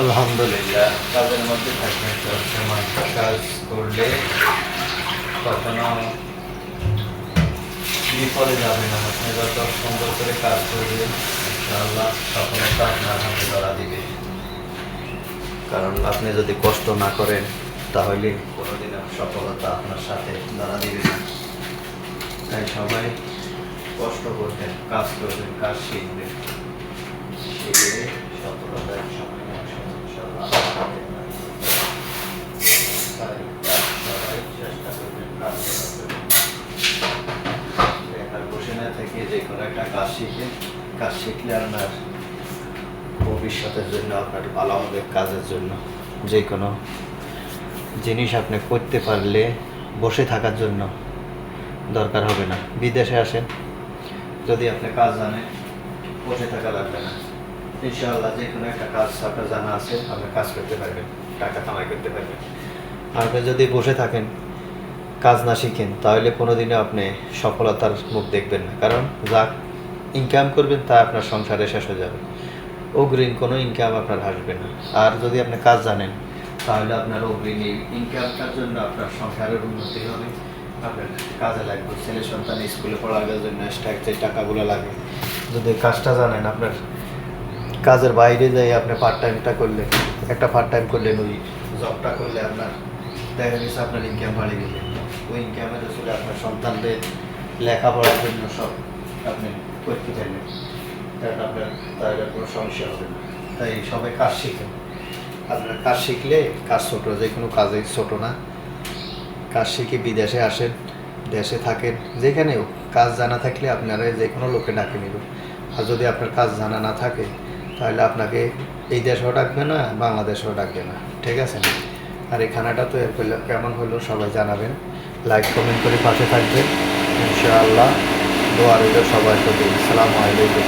আলহামদুলিল্লাহ, কাজের মধ্যে থাকবেন সবসময়। কাজ করলে কখনো বিফলে যাবে না। আপনি যত সুন্দর করে কাজ করবেন, ইনশাআল্লাহ সফলতা আপনার হাতে ধরা দিবে। কারণ আপনি যদি কষ্ট না করেন, তাহলে কোনোদিন সফলতা আপনার সাথে ধরা দিবে না। তাই সবাই কষ্ট করবেন, কাজ করবেন, কাজ শিখবেন, শিখে সফলতা এক সময় না এক সময় ইনশাআল্লাহ আপনার হাতে ধরা দিবে। তাই সবাই চেষ্টা করবেন কাজ করার জন্য। বেকার বসে না থেকে যে কোনো একটা কাজ শিখে, কাজ শিখলে আপনার ভবিষ্যতের জন্য, আপনার ভালো হবে কাজের জন্য। যে কোনো জিনিস আপনি করতে পারলে বসে থাকার জন্য দরকার হবে না। বিদেশে আসেন, যদি আপনি কাজ জানেন, বসে থাকা লাগবে না। ইনশাআল্লাহ যে কোনো একটা কাজ আপনার জানা আছে, আপনি কাজ করতে পারবেন, টাকা কামাই করতে পারবেন। আপনি যদি বসে থাকেন, কাজ না শিখেন, তাহলে কোনোদিনও আপনি সফলতার মুখ দেখবেন না। কারণ যা ইনকাম করবেন তা আপনার সংসারে শেষ হয়ে যাবে, অগ্রিম কোনো ইনকাম আপনার আসবে না। আর যদি আপনি কাজ জানেন, তাহলে আপনার অগ্রিম ইনকামটার জন্য আপনার সংসারের উন্নতি হবে, আপনার কাজে লাগবে। ছেলে সন্তান স্কুলে পড়ানোর জন্য এক্সট্রা যে টাকাগুলো লাগে, যদি কাজটা জানেন, আপনার কাজের বাইরে যাই আপনি পার্ট টাইমটা করলে, একটা পার্ট টাইম করলেন, ওই জবটা করলে আপনার দেখা গেছে আপনার ইনকাম বাড়ে গেলে, ওই ইনকামের আসলে আপনার সন্তানদের লেখাপড়ার জন্য সব আপনি করতে পারবেন। কারণ আপনার তাহলে কোনো সমস্যা হবে না। তাই সবাই কাজ শিখেন। আপনার কাজ শিখলে, কাজ ছোটো, যে কোনো কাজে ছোটো না। কাজ শিখে বিদেশে আসেন, দেশে থাকেন, যেখানেও কাজ জানা থাকলে আপনারা যে কোনো লোকে ডাকে নিব। আর যদি আপনার কাজ জানা না থাকে, তাহলে আপনাকে এই দেশেও ডাকবে না, বাংলাদেশেও ডাকবে না। ঠিক আছে? আর এই খানাটা তো কেমন হলো সবাই জানাবেন, লাইক কমেন্ট করে পাশে থাকবেন। ইনশাআল্লাহ দোয়া রইল সবার প্রতি। আসসালামু আলাইকুম।